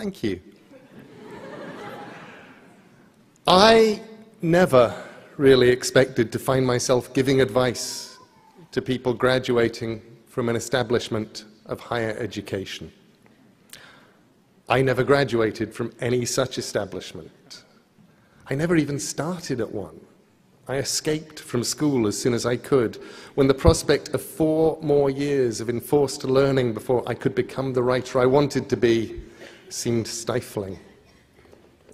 Thank you. I never really expected to find myself giving advice to people graduating from an establishment of higher education. I never graduated from any such establishment. I never even started at one. I escaped from school as soon as I could, when the prospect of 4 more years of enforced learning before I could become the writer I wanted to be seemed stifling.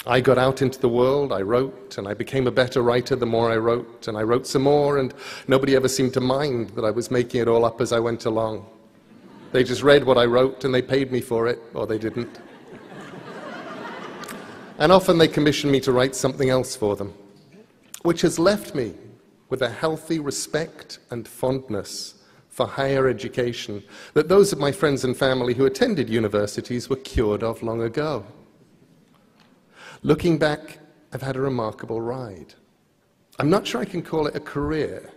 I got out into the world, I wrote, and I became a better writer the more I wrote, and I wrote some more, and nobody ever seemed to mind that I was making it all up as I went along. They just read what I wrote, and they paid me for it, or they didn't. And often they commissioned me to write something else for them, which has left me with a healthy respect and fondness for higher education that those of my friends and family who attended universities were cured of long ago. Looking back, I've had a remarkable ride. I'm not sure I can call it a career,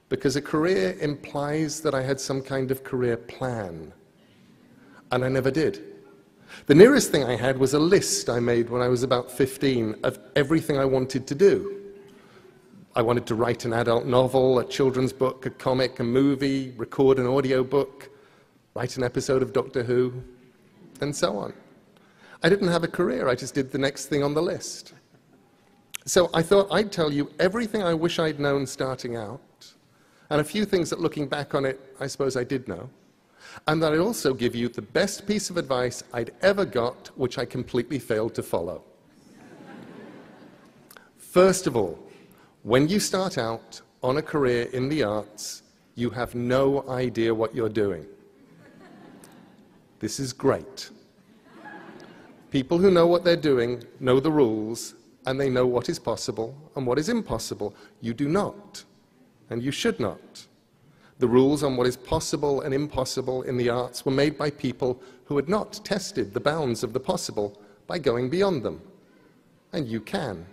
because a career implies that I had some kind of career plan, and I never did. The nearest thing I had was a list I made when I was about 15 of everything I wanted to do. I wanted to write an adult novel, a children's book, a comic, a movie, record an audio book, write an episode of Doctor Who, and so on. I didn't have a career, I just did the next thing on the list. So I thought I'd tell you everything I wish I'd known starting out, and a few things that looking back on it, I suppose I did know, and that I'd also give you the best piece of advice I'd ever got, which I completely failed to follow. First of all, when you start out on a career in the arts, you have no idea what you're doing. This is great. People who know what they're doing know the rules, and they know what is possible and what is impossible. You do not, and you should not. The rules on what is possible and impossible in the arts were made by people who had not tested the bounds of the possible by going beyond them. And you can.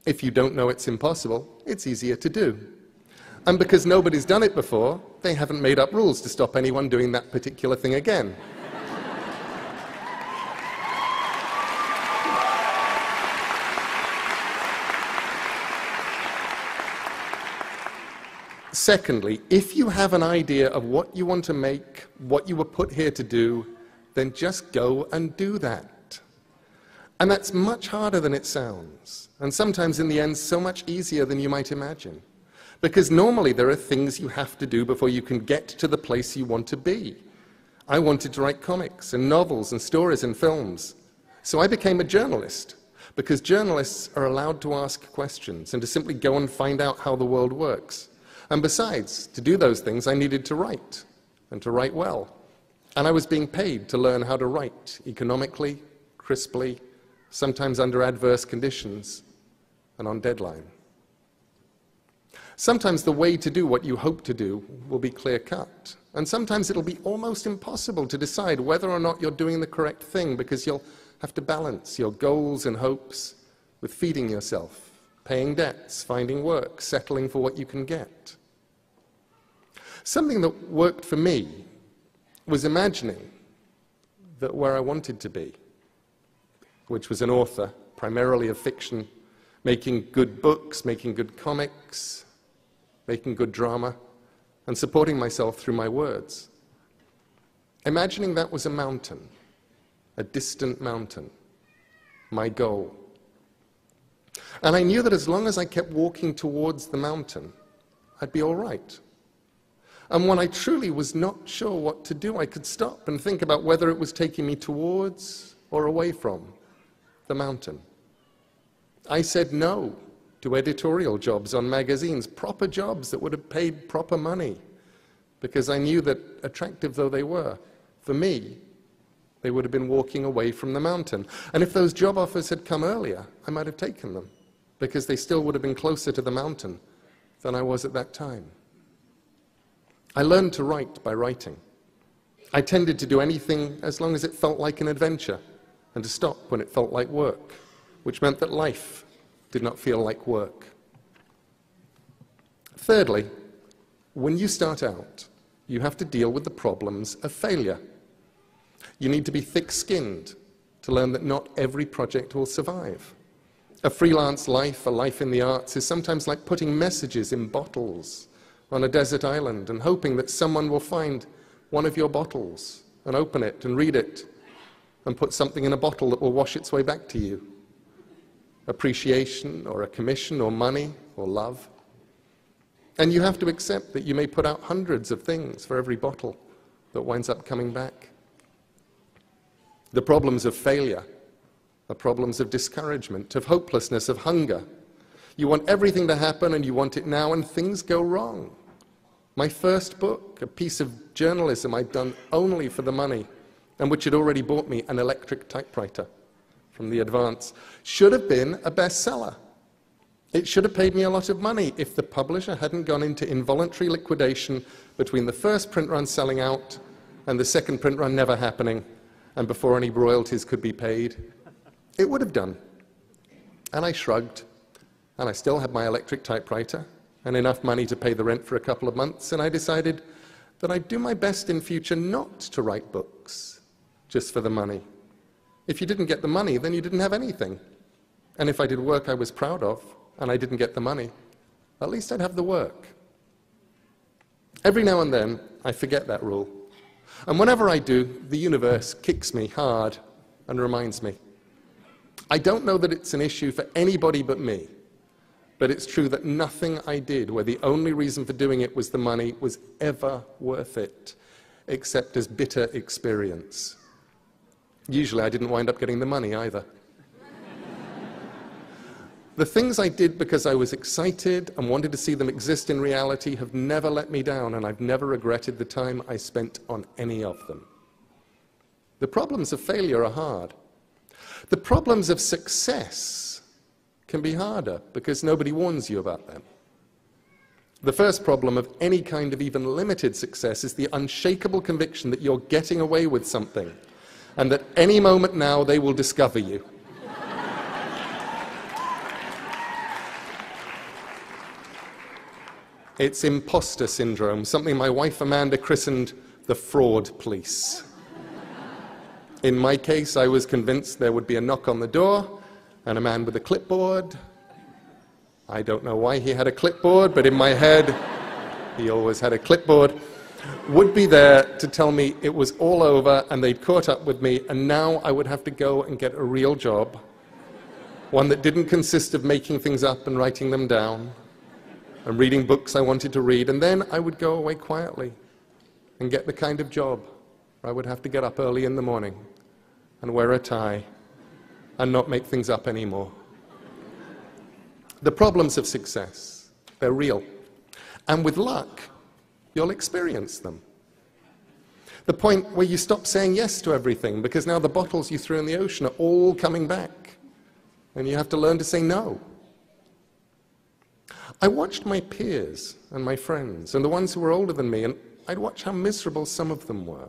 If you don't know it's impossible, it's easier to do. And because nobody's done it before, they haven't made up rules to stop anyone doing that particular thing again. Secondly, if you have an idea of what you want to make, what you were put here to do, then just go and do that. And that's much harder than it sounds, and sometimes in the end so much easier than you might imagine. Because normally there are things you have to do before you can get to the place you want to be. I wanted to write comics and novels and stories and films, so I became a journalist, because journalists are allowed to ask questions and to simply go and find out how the world works. And besides, to do those things, I needed to write, and to write well. And I was being paid to learn how to write economically, crisply, sometimes under adverse conditions, and on deadline. Sometimes the way to do what you hope to do will be clear-cut, and sometimes it'll be almost impossible to decide whether or not you're doing the correct thing, because you'll have to balance your goals and hopes with feeding yourself, paying debts, finding work, settling for what you can get. Something that worked for me was imagining that where I wanted to be, which was an author, primarily of fiction, making good books, making good comics, making good drama, and supporting myself through my words. Imagining that was a mountain, a distant mountain, my goal. And I knew that as long as I kept walking towards the mountain, I'd be all right. And when I truly was not sure what to do, I could stop and think about whether it was taking me towards or away from the mountain. I said no to editorial jobs on magazines, proper jobs that would have paid proper money, because I knew that, attractive though they were, for me, they would have been walking away from the mountain. And if those job offers had come earlier, I might have taken them, because they still would have been closer to the mountain than I was at that time. I learned to write by writing. I tended to do anything as long as it felt like an adventure, and to stop when it felt like work, which meant that life did not feel like work. Thirdly, when you start out, you have to deal with the problems of failure. You need to be thick-skinned to learn that not every project will survive. A freelance life, a life in the arts, is sometimes like putting messages in bottles on a desert island and hoping that someone will find one of your bottles and open it and read it and put something in a bottle that will wash its way back to you. Appreciation or a commission or money or love. And you have to accept that you may put out hundreds of things for every bottle that winds up coming back. The problems of failure are problems of discouragement, of hopelessness, of hunger. You want everything to happen and you want it now, and things go wrong. My first book, a piece of journalism I'd done only for the money, and which had already bought me an electric typewriter from the Advance, should have been a bestseller. It should have paid me a lot of money if the publisher hadn't gone into involuntary liquidation between the first print run selling out and the second print run never happening, and before any royalties could be paid. It would have done. And I shrugged, and I still had my electric typewriter and enough money to pay the rent for a couple of months, and I decided that I'd do my best in future not to write books just for the money. If you didn't get the money, then you didn't have anything. And if I did work I was proud of, and I didn't get the money, at least I'd have the work. Every now and then, I forget that rule. And whenever I do, the universe kicks me hard and reminds me. I don't know that it's an issue for anybody but me, but it's true that nothing I did, where the only reason for doing it was the money, was ever worth it, except as bitter experience. Usually I didn't wind up getting the money either. The things I did because I was excited and wanted to see them exist in reality have never let me down, and I've never regretted the time I spent on any of them. The problems of failure are hard. The problems of success can be harder because nobody warns you about them. The first problem of any kind of even limited success is the unshakable conviction that you're getting away with something, and that any moment now they will discover you. It's imposter syndrome, something my wife Amanda christened the fraud police. In my case, I was convinced there would be a knock on the door and a man with a clipboard. I don't know why he had a clipboard, but in my head, he always had a clipboard, would be there to tell me it was all over and they'd caught up with me, and now I would have to go and get a real job, one that didn't consist of making things up and writing them down, and reading books I wanted to read, and then I would go away quietly and get the kind of job where I would have to get up early in the morning and wear a tie and not make things up anymore. The problems of success, they're real. And with luck, you'll experience them. The point where you stop saying yes to everything because now the bottles you threw in the ocean are all coming back and you have to learn to say no. I watched my peers and my friends and the ones who were older than me, and I'd watch how miserable some of them were.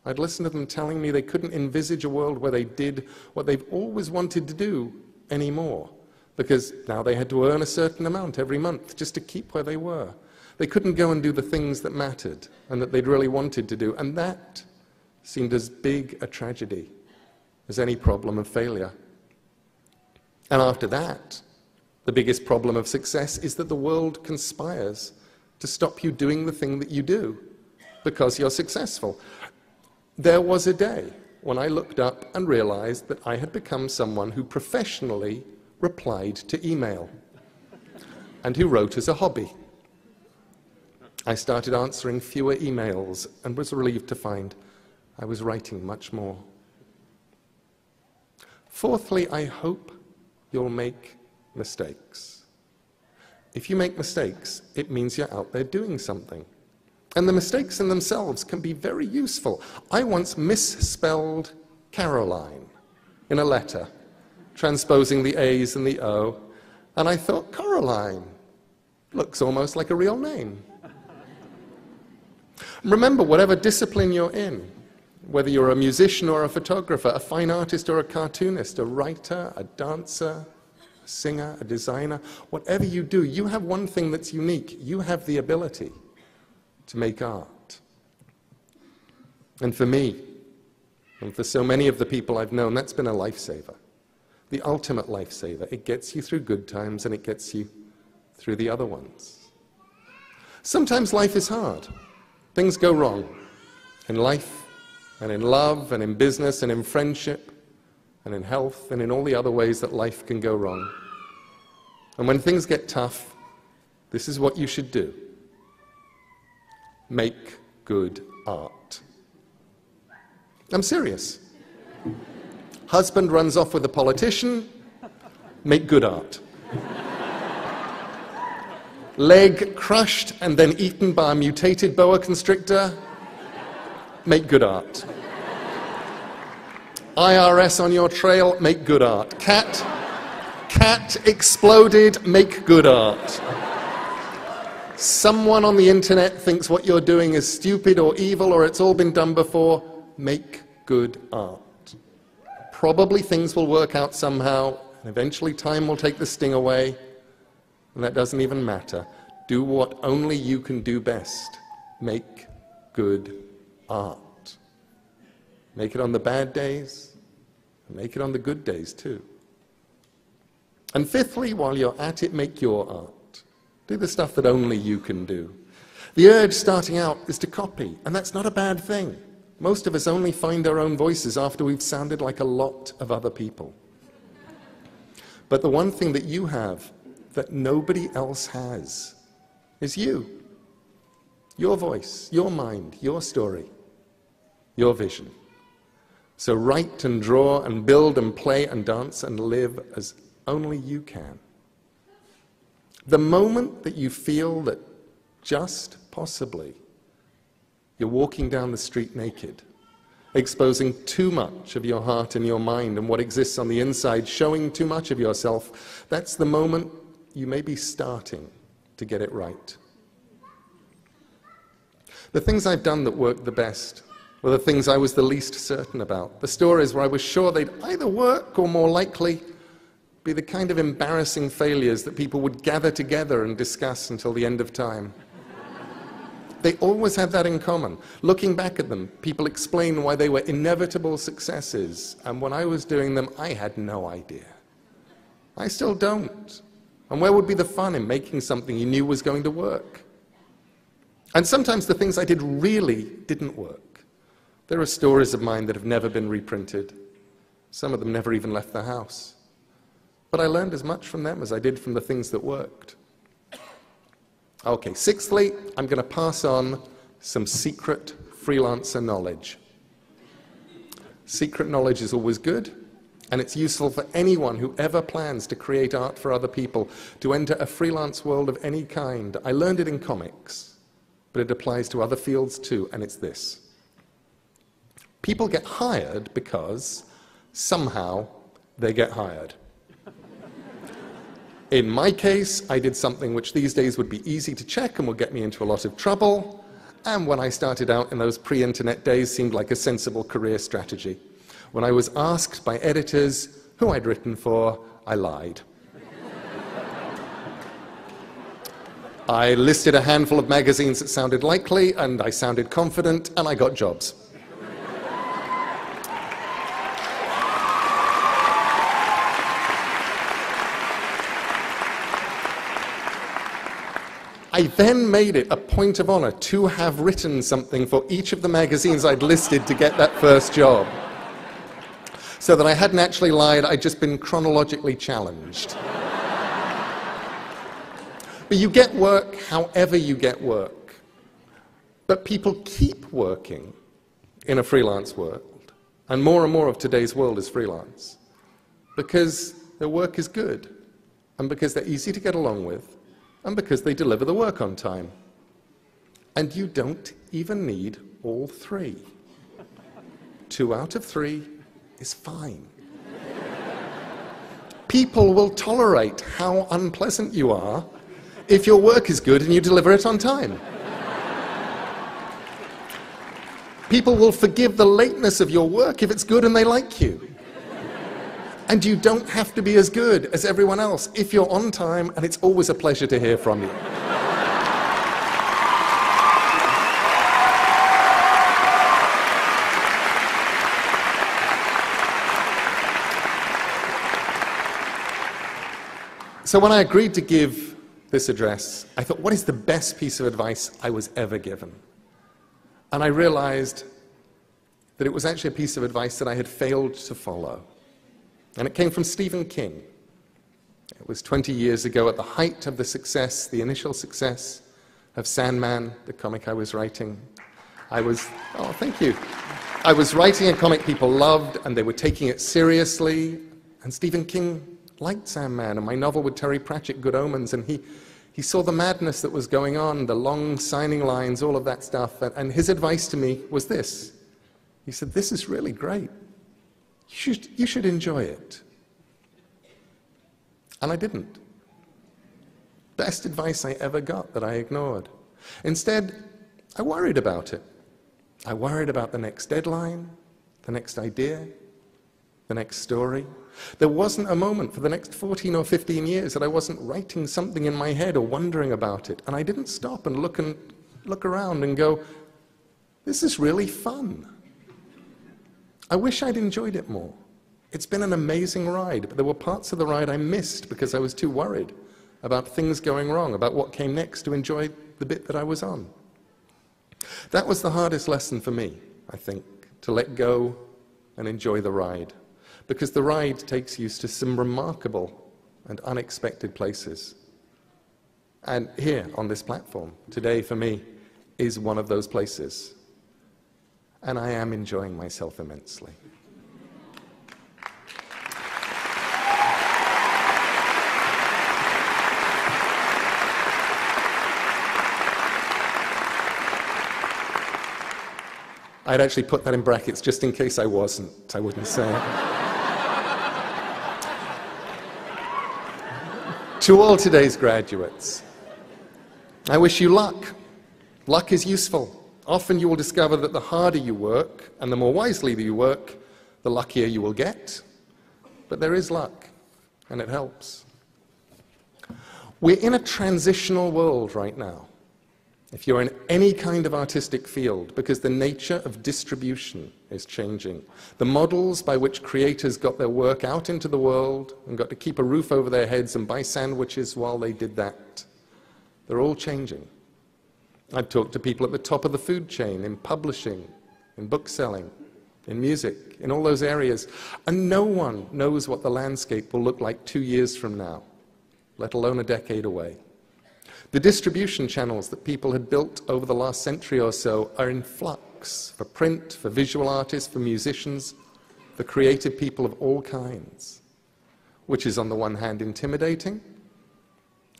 I'd listen to them telling me they couldn't envisage a world where they did what they've always wanted to do anymore, because now they had to earn a certain amount every month just to keep where they were. They couldn't go and do the things that mattered and that they'd really wanted to do, and that seemed as big a tragedy as any problem of failure. And after that, the biggest problem of success is that the world conspires to stop you doing the thing that you do because you're successful. There was a day when I looked up and realized that I had become someone who professionally replied to email and who wrote as a hobby. I started answering fewer emails and was relieved to find I was writing much more. Fourthly, I hope you'll make mistakes. If you make mistakes, it means you're out there doing something. And the mistakes in themselves can be very useful. I once misspelled Caroline in a letter, transposing the A's and the O, and I thought, Coraline looks almost like a real name. Remember, whatever discipline you're in, whether you're a musician or a photographer, a fine artist or a cartoonist, a writer, a dancer, a singer, a designer, whatever you do, you have one thing that's unique. You have the ability to make art. And for me, And for so many of the people I've known, that's been a lifesaver. The ultimate lifesaver. It gets you through good times and it gets you through the other ones. Sometimes life is hard. Things go wrong in life and in love and in business and in friendship and in health and in all the other ways that life can go wrong. And when things get tough, this is what you should do. Make good art. I'm serious. Husband runs off with a politician, make good art. Leg crushed and then eaten by a mutated boa constrictor, make good art. IRS on your trail, make good art. Cat exploded, make good art. Someone on the internet thinks what you're doing is stupid or evil or it's all been done before, make good art. Probably things will work out somehow, and eventually time will take the sting away, and that doesn't even matter. Do what only you can do best. Make good art. Make it on the bad days, and make it on the good days too. And fifthly, while you're at it, make your art. Do the stuff that only you can do. The urge starting out is to copy, and that's not a bad thing. Most of us only find our own voices after we've sounded like a lot of other people. But the one thing that you have that nobody else has is you. Your voice, your mind, your story, your vision. So write and draw and build and play and dance and live as only you can. The moment that you feel that just possibly you're walking down the street naked, exposing too much of your heart and your mind and what exists on the inside, showing too much of yourself, that's the moment you may be starting to get it right. The things I've done that worked the best were the things I was the least certain about. The stories where I was sure they'd either work or more likely be the kind of embarrassing failures that people would gather together and discuss until the end of time. They always have that in common. Looking back at them, people explain why they were inevitable successes, and when I was doing them, I had no idea. I still don't. And where would be the fun in making something you knew was going to work? And sometimes the things I did really didn't work. There are stories of mine that have never been reprinted. Some of them never even left the house. But I learned as much from them as I did from the things that worked. Okay, sixthly, I'm going to pass on some secret freelancer knowledge. Secret knowledge is always good, and it's useful for anyone who ever plans to create art for other people, to enter a freelance world of any kind. I learned it in comics, but it applies to other fields too, and it's this. People get hired because somehow they get hired. In my case, I did something which these days would be easy to check and would get me into a lot of trouble, and when I started out in those pre-internet days seemed like a sensible career strategy. When I was asked by editors who I'd written for, I lied. I listed a handful of magazines that sounded likely, and I sounded confident, and I got jobs. I then made it a point of honor to have written something for each of the magazines I'd listed to get that first job. So that I hadn't actually lied, I'd just been chronologically challenged. But you get work however you get work. But people keep working in a freelance world. And more of today's world is freelance. Because their work is good. And because they're easy to get along with. And because they deliver the work on time. And you don't even need all three. 2 out of 3 is fine. People will tolerate how unpleasant you are if your work is good and you deliver it on time. People will forgive the lateness of your work if it's good and they like you. And you don't have to be as good as everyone else if you're on time, and it's always a pleasure to hear from you. So when I agreed to give this address, I thought, what is the best piece of advice I was ever given? And I realized that it was actually a piece of advice that I had failed to follow. And it came from Stephen King. It was 20 years ago, at the height of the success, the initial success of Sandman, the comic I was writing. Oh, thank you. I was writing a comic people loved, and they were taking it seriously. And Stephen King liked Sandman, and my novel with Terry Pratchett, Good Omens, and he saw the madness that was going on, the long signing lines, all of that stuff. And his advice to me was this. He said, this is really great. You should enjoy it. And I didn't. Best advice I ever got that I ignored. Instead, I worried about it. I worried about the next deadline, the next idea, the next story. There wasn't a moment for the next 14 or 15 years that I wasn't writing something in my head or wondering about it. And I didn't stop and look around and go, this is really fun. I wish I'd enjoyed it more. It's been an amazing ride, but there were parts of the ride I missed because I was too worried about things going wrong, about what came next, to enjoy the bit that I was on. That was the hardest lesson for me, I think, to let go and enjoy the ride, because the ride takes you to some remarkable and unexpected places. And here on this platform today, for me, is one of those places. And I am enjoying myself immensely. I'd actually put that in brackets just in case I wasn't. I wouldn't say it. To all today's graduates, I wish you luck. Luck is useful. Often you will discover that the harder you work and the more wisely that you work, the luckier you will get. But there is luck, and it helps. We're in a transitional world right now, if you're in any kind of artistic field, because the nature of distribution is changing. The models by which creators got their work out into the world and got to keep a roof over their heads and buy sandwiches while they did that, they're all changing. I've talked to people at the top of the food chain, in publishing, in bookselling, in music, in all those areas, and no one knows what the landscape will look like 2 years from now, let alone a decade away. The distribution channels that people had built over the last century or so are in flux, for print, for visual artists, for musicians, for creative people of all kinds, which is on the one hand intimidating,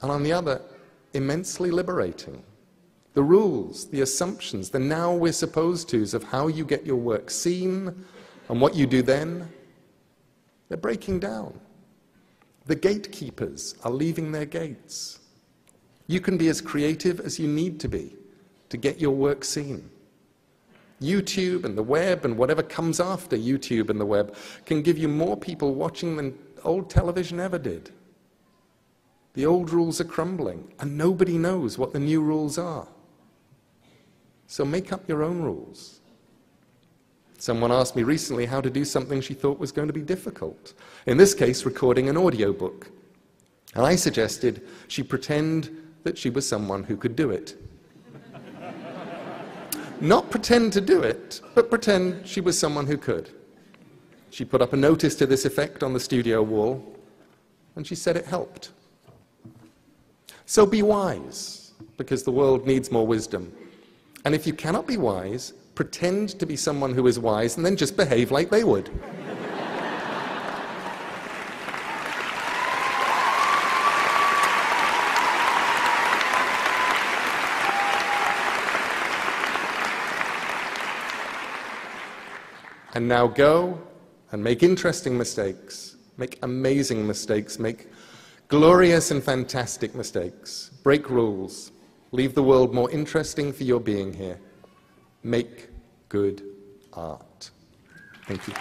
and on the other immensely liberating. The rules, the assumptions, the now we're supposed to's of how you get your work seen and what you do then, they're breaking down. The gatekeepers are leaving their gates. You can be as creative as you need to be to get your work seen. YouTube and the web and whatever comes after YouTube and the web can give you more people watching than old television ever did. The old rules are crumbling, and nobody knows what the new rules are. So make up your own rules. Someone asked me recently how to do something she thought was going to be difficult. In this case, recording an audiobook. And I suggested she pretend that she was someone who could do it. Not pretend to do it, but pretend she was someone who could. She put up a notice to this effect on the studio wall, and she said it helped. So be wise, because the world needs more wisdom. And if you cannot be wise, pretend to be someone who is wise, and then just behave like they would. And now go and make interesting mistakes, make amazing mistakes, make glorious and fantastic mistakes, break rules, leave the world more interesting for your being here. Make good art. Thank you.